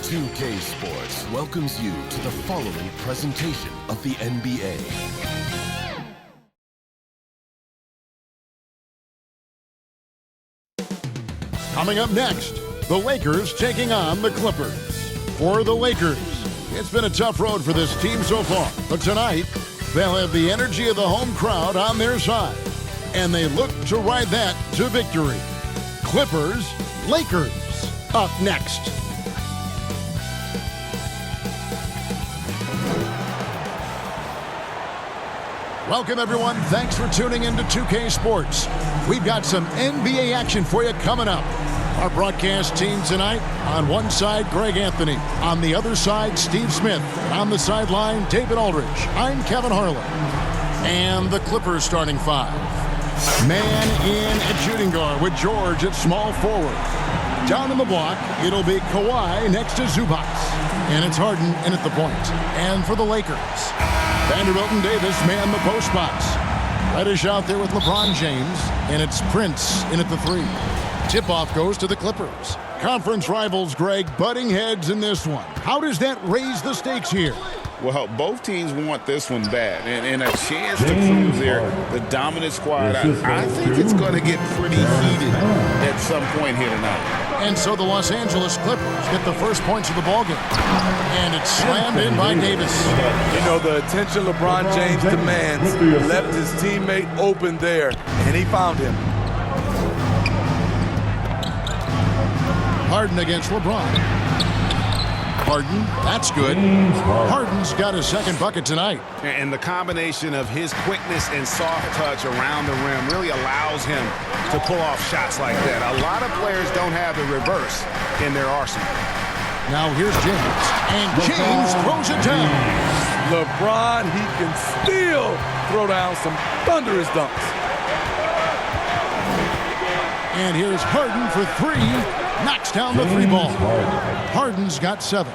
2K Sports welcomes you to the following presentation of the NBA. Coming up next, the Lakers taking on the Clippers. For the Lakers, it's been a tough road for this team so far, but tonight, they'll have the energy of the home crowd on their side, and they look to ride that to victory. Clippers, Lakers, up next. Welcome, everyone. Thanks for tuning in to 2K Sports. We've got some NBA action for you coming up. Our broadcast team tonight, on one side, Greg Anthony. On the other side, Steve Smith. On the sideline, David Aldridge. I'm Kevin Harlan. And the Clippers starting five. Man in at shooting guard with George at small forward. Down in the block, it'll be Kawhi next to Zubac. And it's Harden in at the point. And for the Lakers, Vanderbilt and Davis man the post box. Reddish out there with LeBron James, and it's Prince in at the three. Tip-off goes to the Clippers. Conference rivals, Greg, butting heads in this one. How does that raise the stakes here? Well, both teams want this one bad, and a chance to prove the dominant squad. I think it's going to get pretty heated at some point here tonight. And so the Los Angeles Clippers get the first points of the ballgame. And it's slammed in by Davis. You know, the attention LeBron James demands left his teammate open there, and he found him. Harden against LeBron. Harden, that's good. Harden's got his second bucket tonight. And the combination of his quickness and soft touch around the rim really allows him to pull off shots like that. A lot of players don't have the reverse in their arsenal. Now here's James, and James throws it down. LeBron, he can still throw down some thunderous dunks. And here's Harden for three. Knocks down the three ball. Harden's got 7.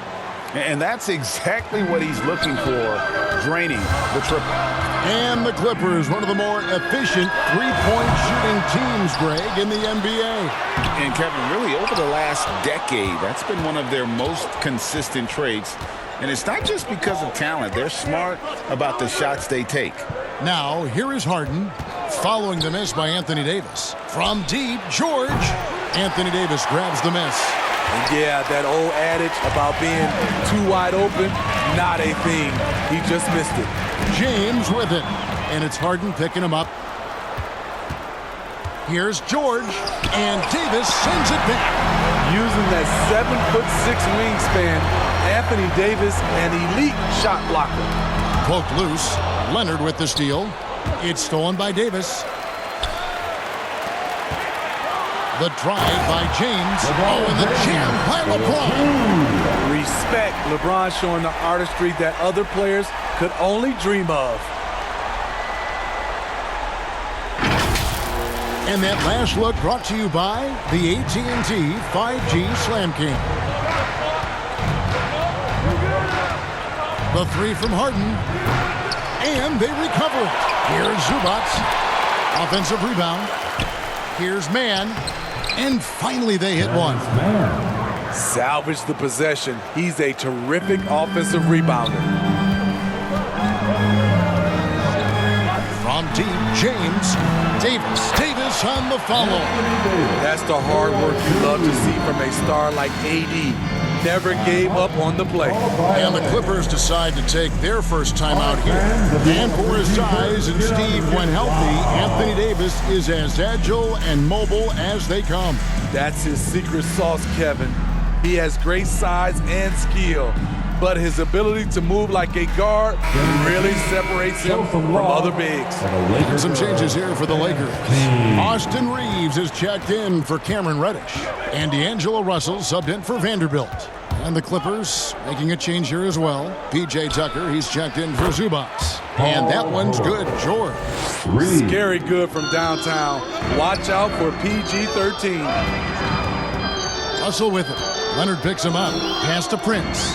And that's exactly what he's looking for, draining the triple. And the Clippers, one of the more efficient three-point shooting teams, Greg, in the NBA. And Kevin, really over the last decade, that's been one of their most consistent traits. And it's not just because of talent. They're smart about the shots they take. Now, here is Harden, following the miss by Anthony Davis. From deep, George. Anthony Davis grabs the miss. And yeah, that old adage about being too wide open, not a thing. He just missed it. James with it. And it's Harden picking him up. Here's George. And Davis sends it back. Using that 7'6" wingspan, Anthony Davis, an elite shot blocker. Poked loose. Leonard with the steal. It's stolen by Davis. The drive by James. Oh, and the jam by LeBron. Respect. LeBron showing the artistry that other players could only dream of. And that last look brought to you by the AT&T 5G Slam King. The three from Harden. And they recover it. Here's Zubac. Offensive rebound. Here's Mann. And finally they hit one. Salvage the possession. He's a terrific offensive rebounder. From deep, James. Davis on the follow. That's the hard work you love to see from a star like AD. Never gave up on the play. And the Clippers decide to take their first time out here. And for his size and Steve, when healthy, Anthony Davis is as agile and mobile as they come. That's his secret sauce, Kevin. He has great size and skill, but his ability to move like a guard really separates him from other bigs. Some changes here for the Lakers. Austin Reeves is checked in for Cameron Reddish. And D'Angelo Russell subbed in for Vanderbilt. And the Clippers making a change here as well. P.J. Tucker, he's checked in for Zubac. And that one's good, George. Scary good from downtown. Watch out for PG-13. Russell with it. Leonard picks him up. Pass to Prince.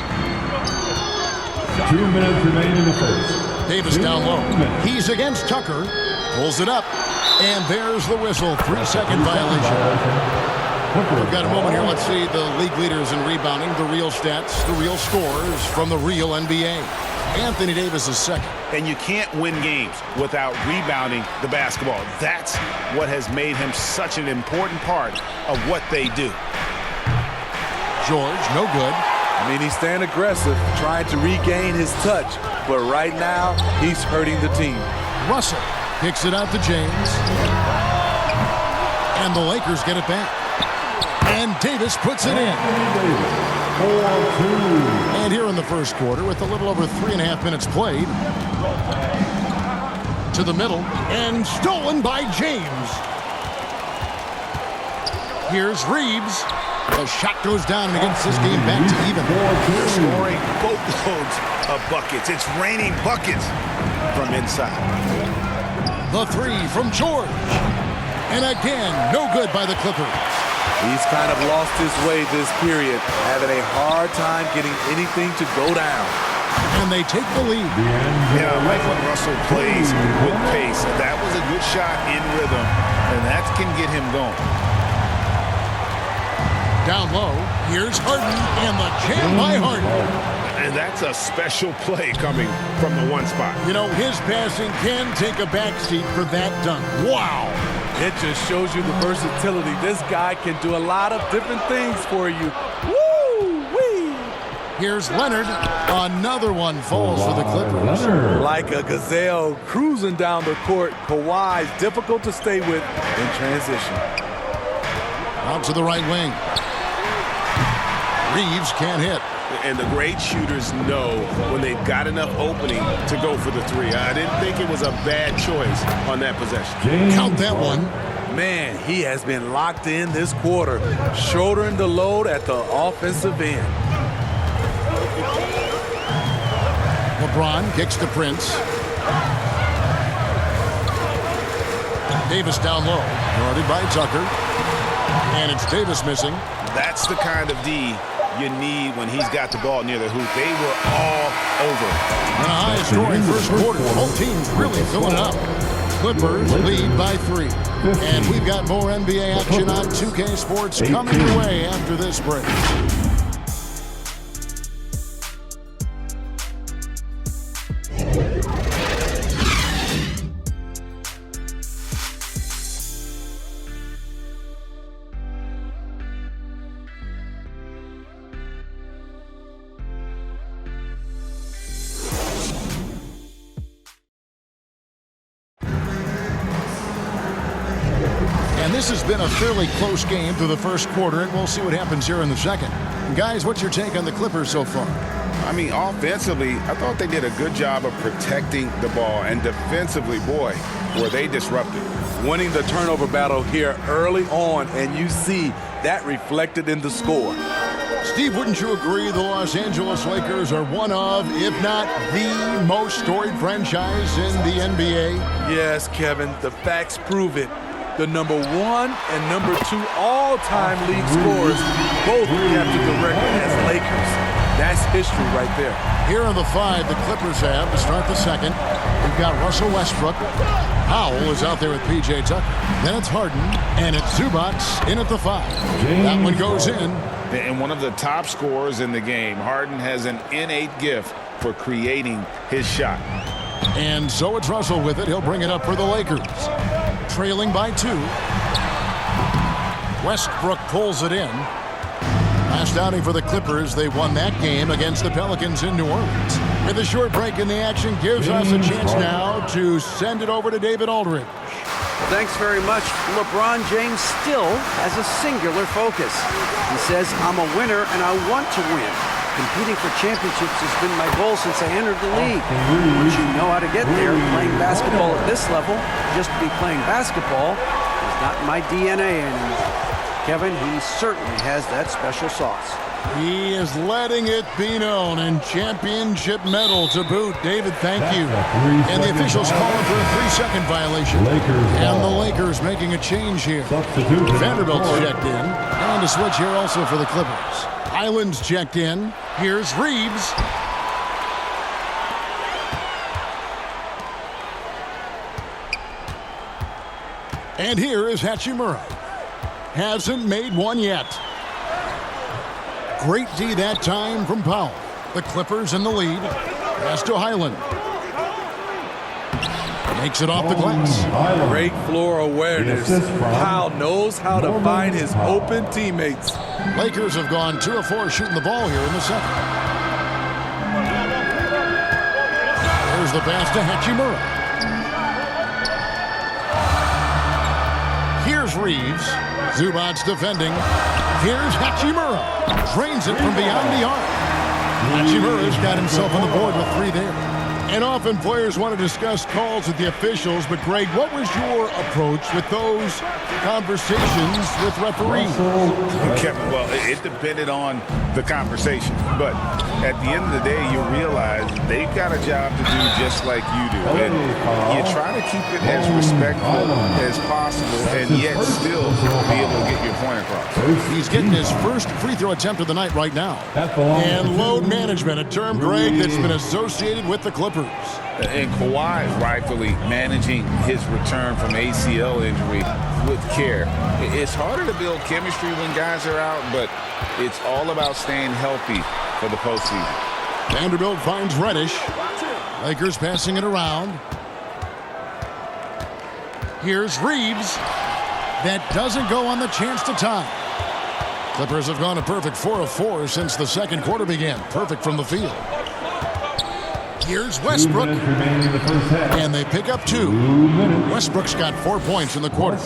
2 minutes remain in the first. Davis down low. He's against Tucker. Pulls it up. And there's the whistle. 3-second violation. We've got a moment here. Let's see the league leaders in rebounding, the real stats, the real scores from the real NBA. Anthony Davis is second. And you can't win games without rebounding the basketball. That's what has made him such an important part of what they do. George, no good. I mean, he's staying aggressive, trying to regain his touch. But right now, he's hurting the team. Russell kicks it out to James. And the Lakers get it back. And Davis puts it in. 4-2. And here in the first quarter, with a little over 3.5 minutes played, to the middle, and stolen by James. Here's Reeves. The shot goes down and gets this game back to even. Scoring boatloads of buckets. It's raining buckets from inside. The three from George. And again, no good by the Clippers. He's kind of lost his way this period, having a hard time getting anything to go down. And they take the lead. Yeah, I like when Russell plays with pace. That was a good shot in rhythm, and that can get him going. Down low, here's Harden, and the jam by Harden. And that's a special play coming from the one spot. You know, his passing can take a backseat for that dunk. Wow. It just shows you the versatility. This guy can do a lot of different things for you. Woo-wee! Here's Leonard. Another one falls for the Clippers. Like a gazelle cruising down the court, Kawhi's difficult to stay with in transition. Out to the right wing. Reeves can't hit. And the great shooters know when they've got enough opening to go for the three. I didn't think it was a bad choice on that possession. Count that one. Man, he has been locked in this quarter, shouldering the load at the offensive end. LeBron kicks to Prince. Davis down low, guarded by Tucker. And it's Davis missing. That's the kind of D you need when he's got the ball near the hoop. They were all over. And a high-scoring first quarter. Both teams really filling it up. Clippers lead by 3. And we've got more NBA action on 2K Sports coming your way after this break. This has been a fairly close game through the first quarter, and we'll see what happens here in the second. And guys, what's your take on the Clippers so far? I mean, offensively, I thought they did a good job of protecting the ball. And defensively, boy, were they disruptive. Winning the turnover battle here early on, and you see that reflected in the score. Steve, wouldn't you agree the Los Angeles Lakers are one of, if not the most storied franchise in the NBA? Yes, Kevin, the facts prove it. The number 1 and number 2 all-time league scorers both captured the record as Lakers. That's history right there. Here are the 5 the Clippers have to start the second. We've got Russell Westbrook. Powell is out there with P.J. Tucker. Then it's Harden, and it's Zubac in at the 5. That one goes in. And one of the top scorers in the game, Harden has an innate gift for creating his shot. And so it's Russell with it. He'll bring it up for the Lakers. Trailing by 2. Westbrook pulls it in. Last outing for the Clippers, they won that game against the Pelicans in New Orleans. With a short break in the action, gives us a chance now to send it over to David Aldridge. Thanks very much. LeBron James still has a singular focus. He says, I'm a winner and I want to win. Competing for championships has been my goal since I entered the league. Once you know how to get there, playing basketball at this level, just to be playing basketball, is not in my DNA anymore. Kevin, he certainly has that special sauce. He is letting it be known, and championship medal to boot. David, thank you. And the officials calling for a 3-second violation. And the Lakers making a change here. Vanderbilt's checked in. And a switch here also for the Clippers. Highland's checked in. Here's Reeves. And here is Hachimura. hasn't made one yet. Great D that time from Powell. The Clippers in the lead. Pass to Highland. Makes it off the glass. Great floor awareness. Powell knows how to find his open teammates. Lakers have gone 2 of 4 shooting the ball here in the second. There's the pass to Hachimura. Here's Reeves. Zubac's defending. Here's Hachimura. Drains it from beyond the arc. Hachimura's got himself on the board with 3 there. And often players want to discuss calls with the officials, but Greg, what was your approach with those conversations with referees? Okay, well, it depended on the conversation. But at the end of the day, you realize they've got a job to do just like you do. And you try to keep it as respectful as possible and yet still be able to get your point across. He's getting his first free throw attempt of the night right now. And load management, a term, Greg, that's been associated with the Clippers. And Kawhi is rightfully managing his return from ACL injury with care. It's harder to build chemistry when guys are out, but it's all about staying healthy for the postseason. Vanderbilt finds Reddish. Lakers passing it around. Here's Reeves. That doesn't go on the chance to tie. Clippers have gone a perfect 4 of 4 since the second quarter began. Perfect from the field. Here's Westbrook. And they pick up 2. Westbrook's got 4 points in the quarter.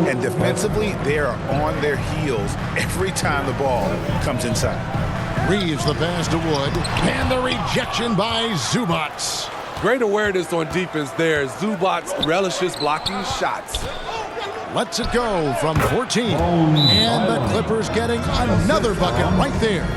And defensively, they are on their heels every time the ball comes inside. Reeves the pass to Wood. And the rejection by Zubac. Great awareness on defense there. Zubac relishes blocking shots. Lets it go from 14. And the Clippers getting another bucket right there.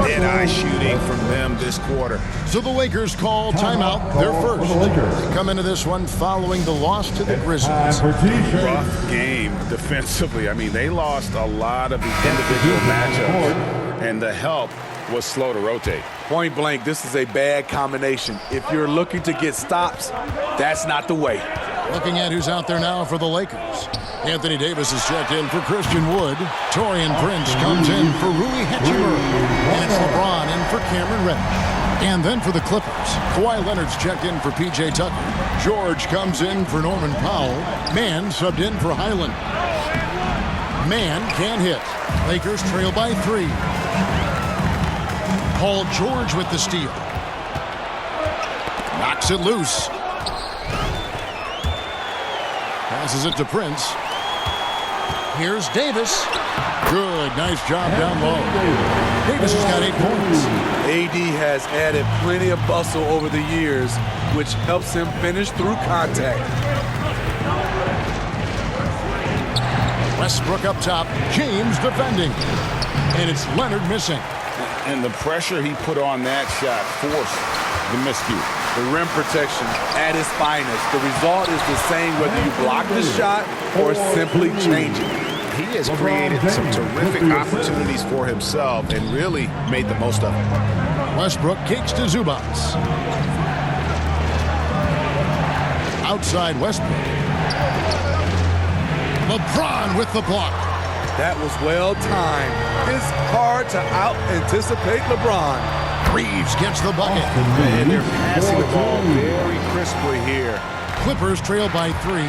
Dead-eye shooting from them this quarter. So the Lakers call timeout, their first. They come into this one following the loss to the Grizzlies. Rough game defensively. I mean, they lost a lot of the individual matchups, and the help was slow to rotate. Point blank, this is a bad combination. If you're looking to get stops, that's not the way. Looking at who's out there now for the Lakers. Anthony Davis is checked in for Christian Wood. Torian Prince comes in for Rui Hachimura. And it's LeBron in for Cameron Reddish. And then for the Clippers, Kawhi Leonard's checked in for P.J. Tucker. George comes in for Norman Powell. Mann subbed in for Highland. Mann can't hit. Lakers trail by 3. Paul George with the steal. Knocks it loose. Passes it to Prince. Here's Davis. Good, nice job down low. Davis has got 8 points. AD has added plenty of bustle over the years, which helps him finish through contact. Westbrook up top. James defending. And it's Leonard missing. And the pressure he put on that shot forced the miscue. The rim protection at its finest. The result is the same whether you block the shot or simply change it. He has created some terrific opportunities for himself and really made the most of it. Westbrook kicks to Zubac. Outside Westbrook. LeBron with the block. That was well timed. It's hard to out-anticipate LeBron. Reeves gets the bucket. And they're passing the ball very crisply here. Clippers trail by 3.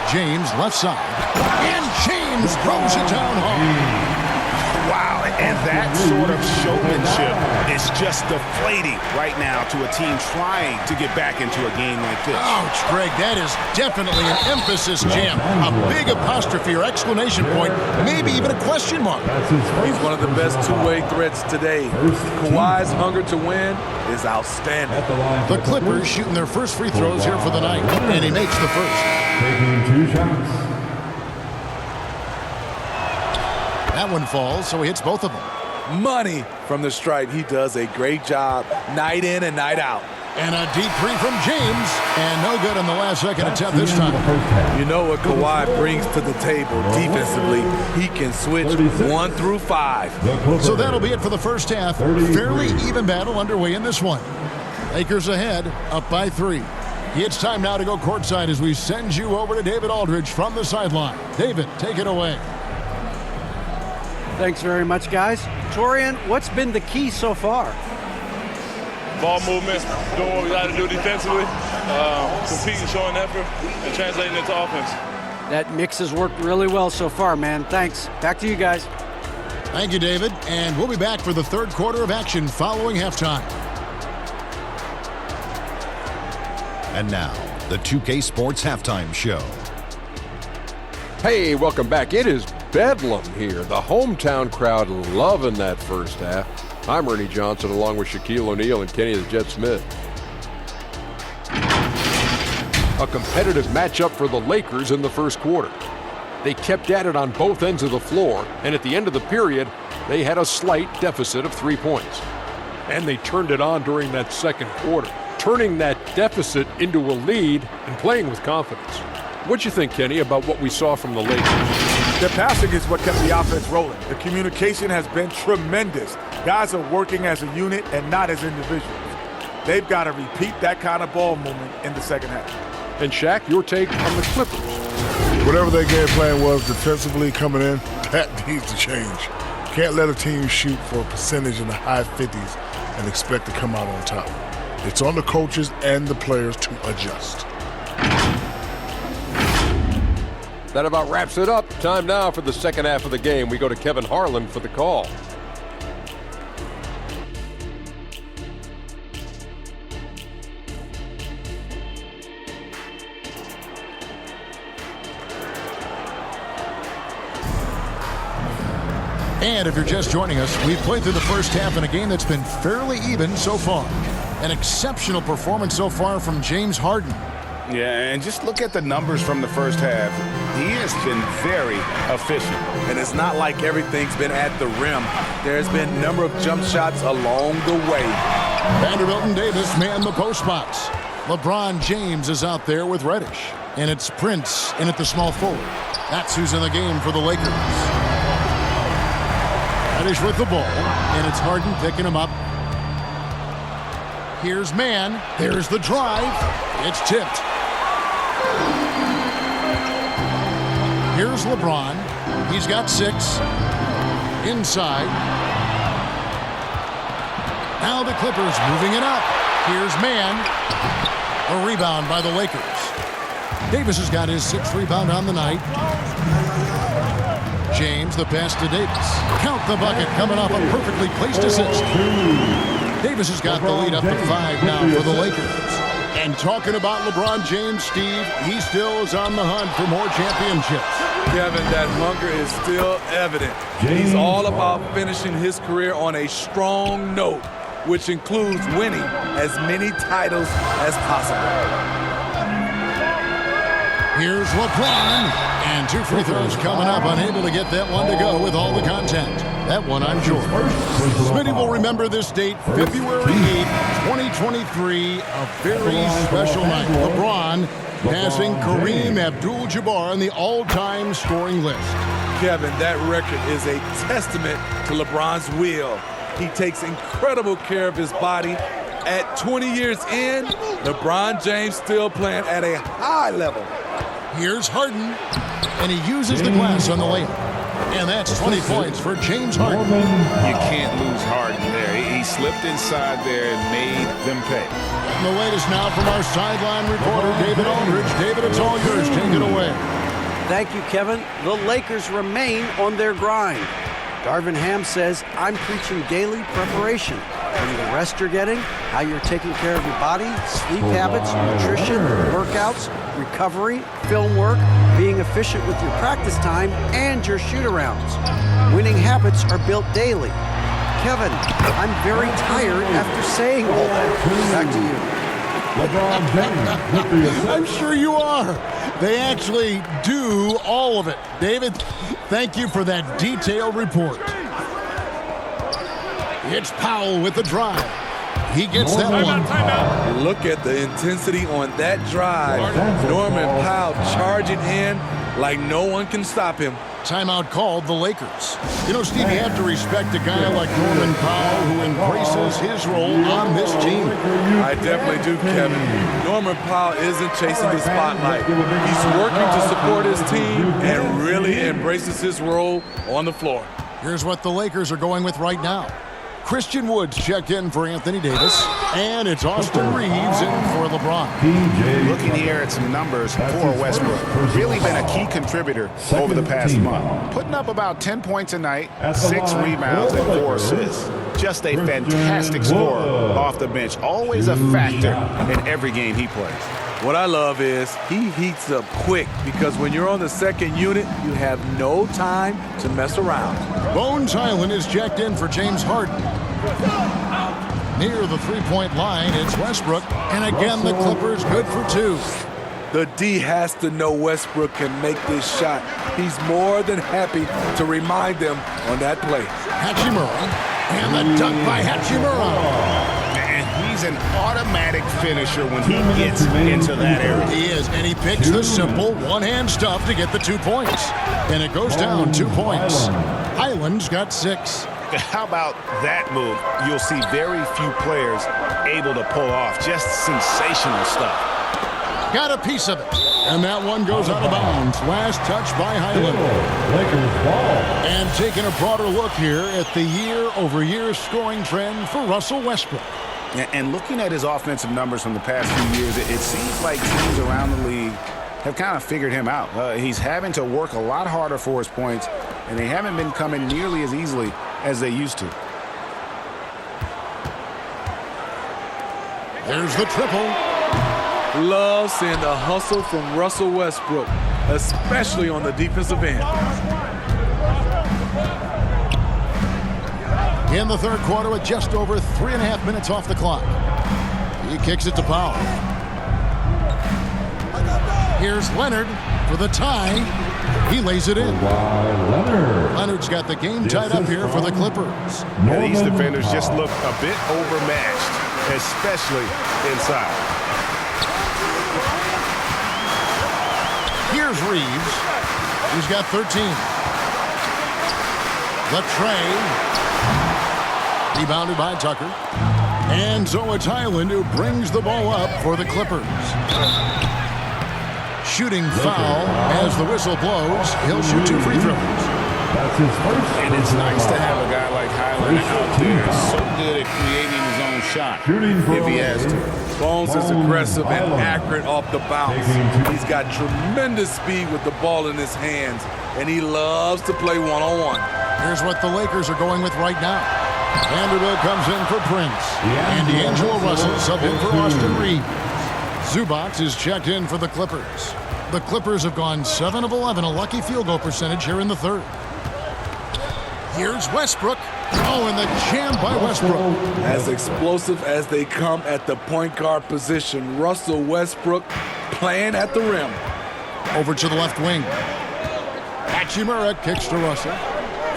James left side. And James throws it down hard. Wow, and that sort of showmanship is just deflating right now to a team trying to get back into a game like this. Ouch, Greg, that is definitely an emphasis jam. A big apostrophe or exclamation point, maybe even a question mark. He's one of the best two-way threats today. Kawhi's hunger to win is outstanding. The Clippers shooting their first free throws here for the night, and he makes the first. Taking 2 shots. That one falls, so he hits both of them. Money from the stripe. He does a great job night in and night out. And a deep three from James, and no good on the last second attempt this time. You know what Kawhi brings to the table defensively. He can switch 1 through 5. So that'll be it for the first half. Fairly even battle underway in this one. Lakers ahead, up by 3. It's time now to go courtside as we send you over to David Aldridge from the sideline. David, take it away. Thanks very much, guys. Torian, what's been the key so far? Ball movement, doing what we got to do defensively, competing, showing effort, and translating into offense. That mix has worked really well so far, man. Thanks. Back to you guys. Thank you, David. And we'll be back for the third quarter of action following halftime. And now, the 2K Sports Halftime Show. Hey, welcome back. It is bedlam here. The hometown crowd loving that first half. I'm Ernie Johnson along with Shaquille O'Neal and Kenny the Jet Smith. A competitive matchup for the Lakers in the first quarter. They kept at it on both ends of the floor, and at the end of the period, they had a slight deficit of 3 points. And they turned it on during that second quarter, turning that deficit into a lead and playing with confidence. What'd you think, Kenny, about what we saw from the Lakers? Their passing is what kept the offense rolling. The communication has been tremendous. Guys are working as a unit and not as individuals. They've got to repeat that kind of ball movement in the second half. And Shaq, your take on the Clippers? Whatever their game plan was defensively coming in, that needs to change. Can't let a team shoot for a percentage in the high 50s and expect to come out on top. It's on the coaches and the players to adjust. That about wraps it up. Time now for the second half of the game. We go to Kevin Harlan for the call. And if you're just joining us, we've played through the first half in a game that's been fairly even so far. An exceptional performance so far from James Harden. Yeah, and just look at the numbers from the first half. He has been very efficient. And it's not like everything's been at the rim. There's been a number of jump shots along the way. Vanderbilt and Davis man the post spots. LeBron James is out there with Reddish. And it's Prince in at the small forward. That's who's in the game for the Lakers. Reddish with the ball. And it's Harden picking him up. Here's man. There's the drive. It's tipped. Here's LeBron. He's got 6. Inside. Now the Clippers moving it up. Here's man. A rebound by the Lakers. Davis has got his 6th rebound on the night. James, the pass to Davis. Count the bucket coming off a perfectly placed assist. Davis has got the lead up to 5 now for the Lakers. And talking about LeBron James, Steve, he still is on the hunt for more championships. Kevin, that hunger is still evident. He's all about finishing his career on a strong note, which includes winning as many titles as possible. Here's LeBron. And 2 free throws coming up, unable to get that one to go with all the contact. That one on George. Smitty will remember this date, February 8th, 2023, a very special night. LeBron passing Kareem Abdul-Jabbar on the all-time scoring list. Kevin, that record is a testament to LeBron's will. He takes incredible care of his body. At 20 years in, LeBron James still playing at a high level. Here's Harden, and he uses the glass on the layup. And that's 20 points for James Harden. You can't lose Harden there. He slipped inside there and made them pay. And the latest now from our sideline reporter, David Aldridge. David, it's all yours. Take it away. Thank you, Kevin. The Lakers remain on their grind. Darvin Ham says, I'm preaching daily preparation. From the rest you're getting, how you're taking care of your body, sleep habits, nutrition, workouts, recovery, film work, being efficient with your practice time, and your shoot-arounds. Winning habits are built daily. Kevin, I'm very tired after saying all that. Back to you. I'm sure you are. They actually do all of it. David, thank you for that detailed report. It's Powell with the drive. He gets that one. Look at the intensity on that drive. Norman Powell charging in like no one can stop him. Timeout called the Lakers. You know, Steve, you have to respect a guy like Norman Powell who embraces his role on this team. I definitely do, Kevin. Norman Powell isn't chasing the spotlight. He's working to support his team and really embraces his role on the floor. Here's what the Lakers are going with right now. Christian Woods checked in for Anthony Davis, and it's Austin Reeves in for LeBron. Looking here at some numbers for Westbrook. Really been a key contributor over the past month. Putting up about 10 points a night, 6 rebounds, and 4 assists. Just a fantastic scorer off the bench. Always a factor in every game he plays. What I love is he heats up quick because when you're on the second unit, you have no time to mess around. Bones Hyland is checked in for James Harden. Near the three-point line, it's Westbrook. And again, the Clippers good for 2. The D has to know Westbrook can make this shot. He's more than happy to remind them on that play. Hachimura. And the dunk by Hachimura. And he's an automatic finisher when he gets into that area. He is, and he picks the simple one-hand stuff to get the 2 points. And it goes down 2 points. Hyland's got 6. How about that move? You'll see very few players able to pull off. Just sensational stuff. Got a piece of it. And that one goes out of bounds. Last touch by Hyland. And taking a broader look here at the year-over-year scoring trend for Russell Westbrook. And looking at his offensive numbers from the past few years, it seems like teams around the league have kind of figured him out. He's having to work a lot harder for his points, and they haven't been coming nearly as easily as they used to. There's the triple. Love seeing the hustle from Russell Westbrook, especially on the defensive end. In the third quarter with just over 3.5 minutes off the clock. He kicks it to Powell. Here's Leonard for the tie. He lays it in. Leonard's got the game tied up here for the Clippers. Yeah, these defenders just look a bit overmatched, especially inside. Here's Reeves. He's got 13. The tray. Rebounded by Tucker. And so it's Hyland who brings the ball up for the Clippers. Shooting foul as the whistle blows. He'll shoot 2 free throws. That's his first. And it's nice to have a guy like Hyland out there, so good at creating his own shot if he has to. Bones is aggressive and accurate off the bounce. He's got tremendous speed with the ball in his hands, and he loves to play one-on-one. Here's what the Lakers are going with right now. Vanderbilt comes in for Prince. And D'Angelo Russell sub in for Austin Reeves. Zubac is checked in for the Clippers. The Clippers have gone 7 of 11, a lucky field goal percentage here in the third. Here's Westbrook. Oh, and the jam by Westbrook. As explosive as they come at the point guard position, Russell Westbrook playing at the rim. Over to the left wing. Hachimura kicks to Russell.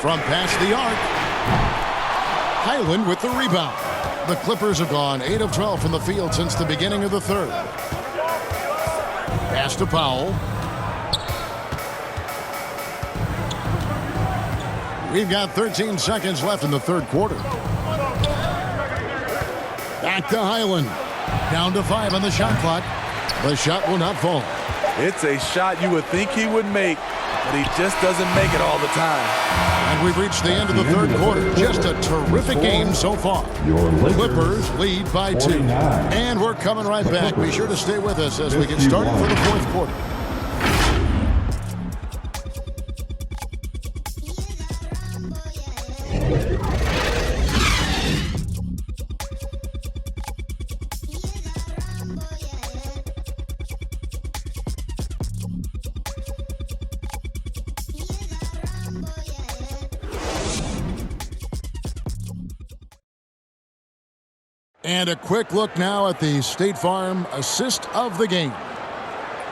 From past the arc. Hyland with the rebound. The Clippers have gone 8 of 12 from the field since the beginning of the third. Pass to Powell. We've got 13 seconds left in the third quarter. Back to Hyland. Down to 5 on the shot clock. The shot will not fall. It's a shot you would think he would make, but he just doesn't make it all the time. And we've reached the end of the third quarter. Just a terrific game so far. The Clippers lead by 2. And we're coming right back. Be sure to stay with us as we get started for the fourth quarter. And a quick look now at the State Farm assist of the game.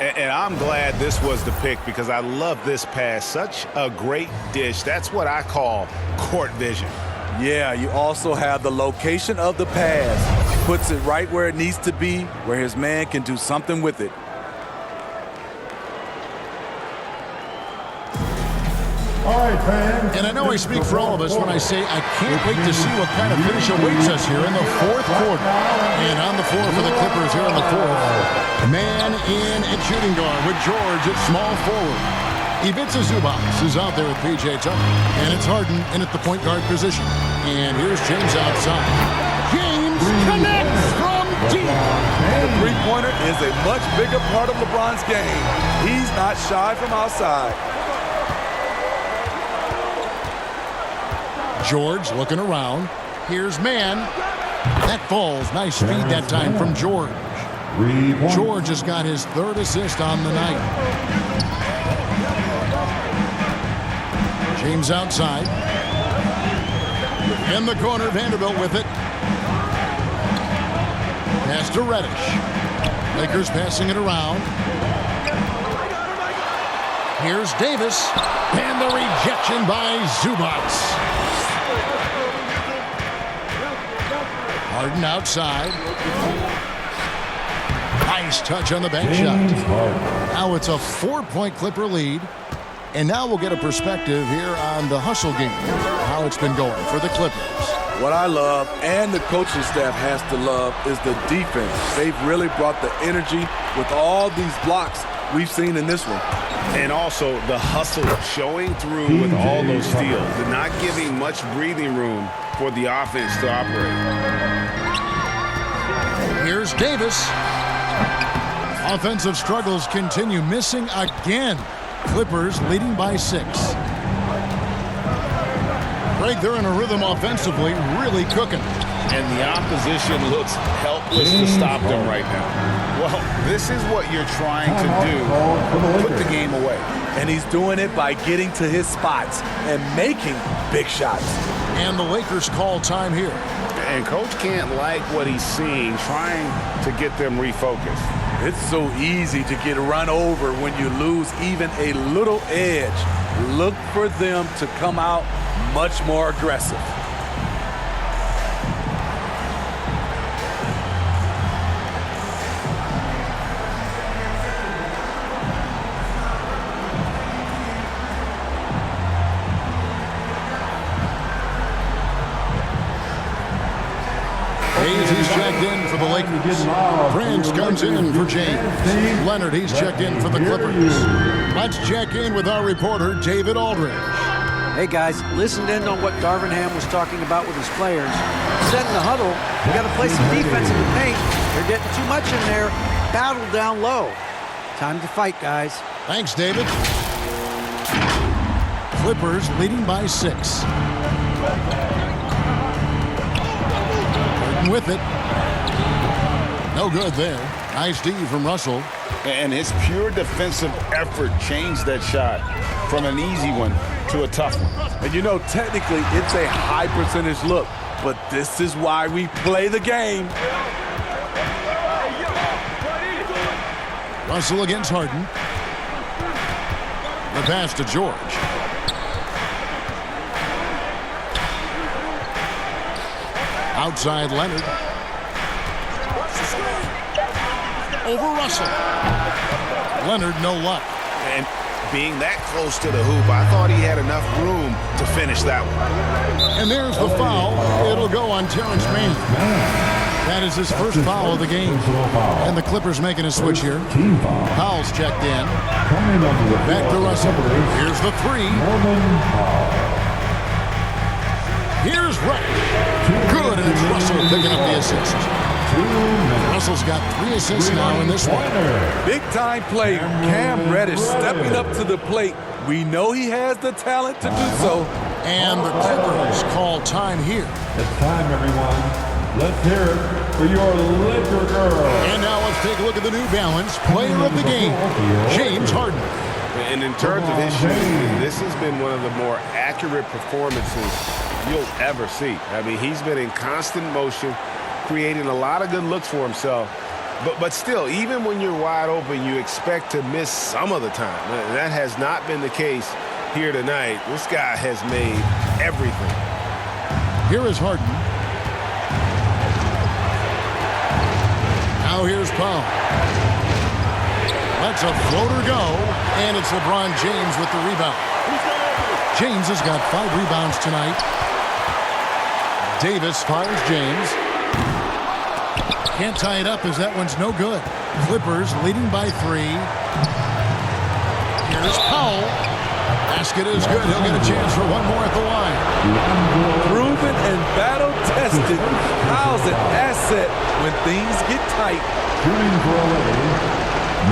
And I'm glad this was the pick because I love this pass. Such a great dish. That's what I call court vision. Yeah, you also have the location of the pass. Puts it right where it needs to be, where his man can do something with it. And I know I speak for all of us when I say I can't wait to see what kind of finish awaits us here in the fourth quarter. And on the floor for the Clippers here in the fourth, man in at shooting guard with George at small forward. Ivica Zubac is out there with P.J. Tucker. And it's Harden in at the point guard position. And here's James outside. James connects from deep. The three-pointer is a much bigger part of LeBron's game. He's not shy from outside. George looking around. Here's man. That falls. Nice feed that time from George. George has got his third assist on the night. James outside. In the corner, Vanderbilt with it. Pass to Reddish. Lakers passing it around. Here's Davis. And the rejection by Zubac. Harden outside. Nice touch on the bank shot. Now it's a 4-point Clipper lead. And now we'll get a perspective here on the hustle game, how it's been going for the Clippers. What I love, and the coaching staff has to love, is the defense. They've really brought the energy with all these blocks we've seen in this one. And also the hustle showing through with all those steals and not giving much breathing room for the offense to operate. Here's Davis. Offensive struggles continue, missing again. Clippers leading by 6. Greg, they're in a rhythm offensively, really cooking. And the opposition looks helpless to stop them right now. Well, this is what you're trying to do, put the game away. And he's doing it by getting to his spots and making big shots. And the Lakers call time here. And Coach can't like what he's seeing, trying to get them refocused. It's so easy to get run over when you lose even a little edge. Look for them to come out much more aggressive. He's checked in for the Lakers. Prince comes in for James. Leonard, he's checked in for the Clippers. Let's check in with our reporter, David Aldridge. Hey, guys, listened in on what Darvin Ham was talking about with his players. Said in the huddle, we got to play some defense in the paint. They're getting too much in there. Battle down low. Time to fight, guys. Thanks, David. Clippers leading by 6. With it. No good there. Nice D from Russell. And his pure defensive effort changed that shot from an easy one to a tough one. And you know, technically, it's a high percentage look, but this is why we play the game. Russell against Harden. The pass to George. Outside Leonard. Over Russell. Leonard, no luck. And being that close to the hoop, I thought he had enough room to finish that one. And there's the foul. It'll go on Terrence Mann. That is his first foul of the game. And the Clippers making a switch here. Powell's checked in. Back to Russell. Here's the 3. Here's Reddish. Good, and it's Russell picking up the assist. Russell's got 3 assists now in this one. Big-time play. Cam Reddish stepping up to the plate. We know he has the talent to do so. And the Clippers call time here. It's time, everyone. Let's hear it for your Laker girl. And now let's take a look at the New Balance player of the game, James Harden. And in terms of his shooting, this has been one of the more accurate performances you'll ever see. I mean, he's been in constant motion, creating a lot of good looks for himself. But still, even when you're wide open, you expect to miss some of the time. And that has not been the case here tonight. This guy has made everything. Here is Harden. Now here's Powell. Lets a floater go, and it's LeBron James with the rebound. James has got 5 rebounds tonight. Davis fires James. Can't tie it up as that one's no good. Clippers leading by 3. Here's Powell. Basket is good. He'll get a chance for one more at the line. Proven and battle-tested. Powell's an asset when things get tight. Shooting for LA,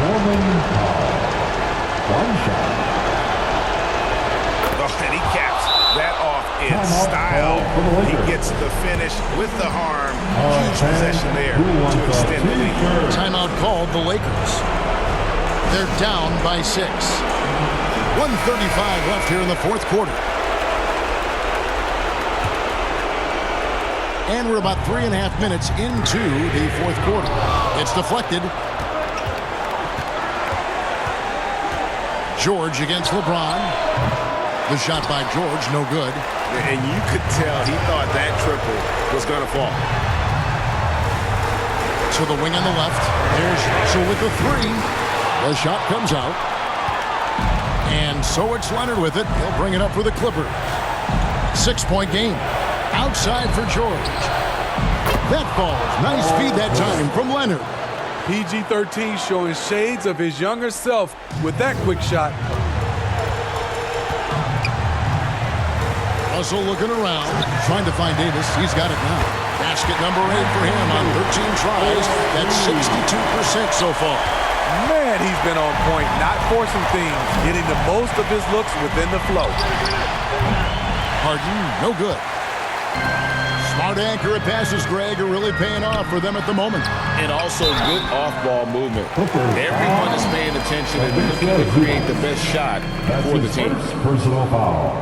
Norman Powell. One shot. Oh, and he caps that off in style. He gets the finish with the harm. Huge possession there to extend the lead. Timeout called the Lakers. They're down by 6. 1:35 left here in the fourth quarter. And we're about 3.5 minutes into the fourth quarter. It's deflected. George against LeBron. The shot by George, no good. And you could tell he thought that triple was going to fall. To the wing on the left. There's Russell with the 3. The shot comes out. And so it's Leonard with it. He'll bring it up for the Clippers. 6-point game. Outside for George. That falls. Nice feed that time from Leonard. PG-13 showing shades of his younger self with that quick shot. Russell looking around, trying to find Davis. He's got it now. Basket number 8 for him on 13 tries. That's 62% so far. Man, he's been on point, not forcing things, getting the most of his looks within the flow. Harden, no good. Smart accurate passes, Greg, are really paying off for them at the moment. And also good off-ball movement. Everyone is paying attention and looking to create the best shot for the team. Personal foul.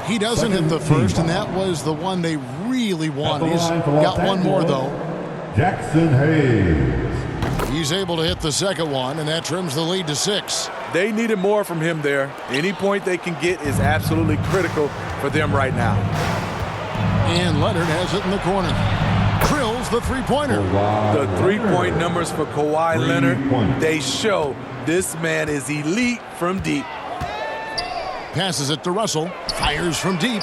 He doesn't hit the first, and that was the one they really wanted. He's got one more, though. Jackson Hayes. He's able to hit the second one, and that trims the lead to 6. They needed more from him there. Any point they can get is absolutely critical for them right now. And Leonard has it in the corner. Drills the three-pointer. The three-point numbers for Kawhi Leonard, they show this man is elite from deep. Passes it to Russell. Fires from deep.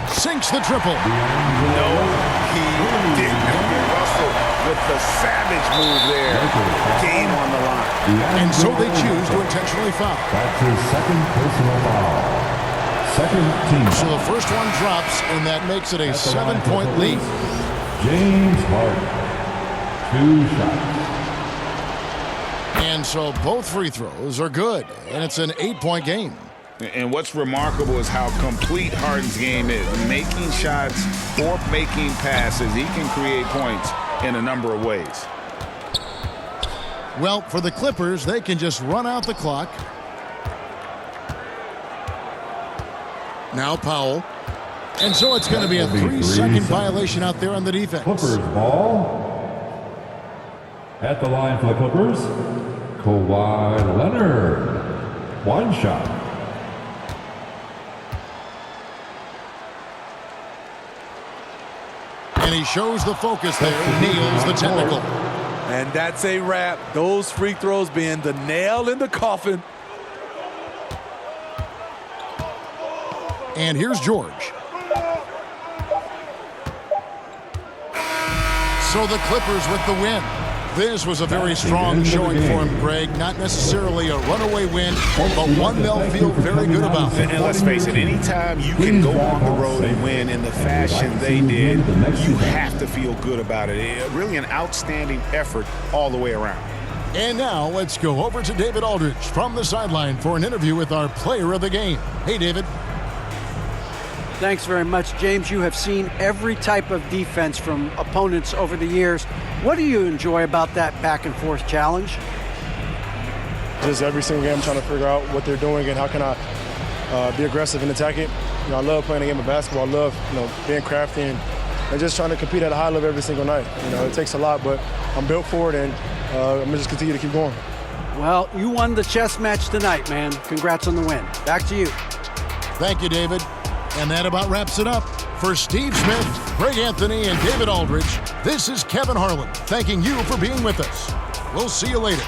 Sinks the triple. No, he didn't. Russell with the savage move there. Game on the line. And so they choose to intentionally foul. That's his second personal foul. Second team. So the first one drops, and that makes it a 7-point lead. James Harden. 2 shots. And so both free throws are good, and it's an 8-point game. And what's remarkable is how complete Harden's game is. Making shots or making passes, he can create points in a number of ways. Well, for the Clippers, they can just run out the clock. Now Powell. And so it's going to be a 3-second violation out there on the defense. Clippers ball. At the line for the Clippers, Kawhi Leonard. 1 shot. And he shows the focus there, nails the technical. And that's a wrap. Those free throws being the nail in the coffin. And here's George. So the Clippers with the win. This was a very strong showing for him, Greg. Not necessarily a runaway win, but one they'll feel very good about. And let's face it, anytime you can go on the road and win in the fashion they did, you have to feel good about it. Really an outstanding effort all the way around. And now let's go over to David Aldridge from the sideline for an interview with our player of the game. Hey, David. Thanks very much, James. You have seen every type of defense from opponents over the years. What do you enjoy about that back-and-forth challenge? Just every single game, I'm trying to figure out what they're doing and how can I be aggressive and attack it. You know, I love playing a game of basketball. I love, being crafty and just trying to compete at a high level every single night. It takes a lot, but I'm built for it, and I'm going to just continue to keep going. Well, you won the chess match tonight, man. Congrats on the win. Back to you. Thank you, David. And that about wraps it up. For Steve Smith, Greg Anthony, and David Aldridge, this is Kevin Harlan thanking you for being with us. We'll see you later.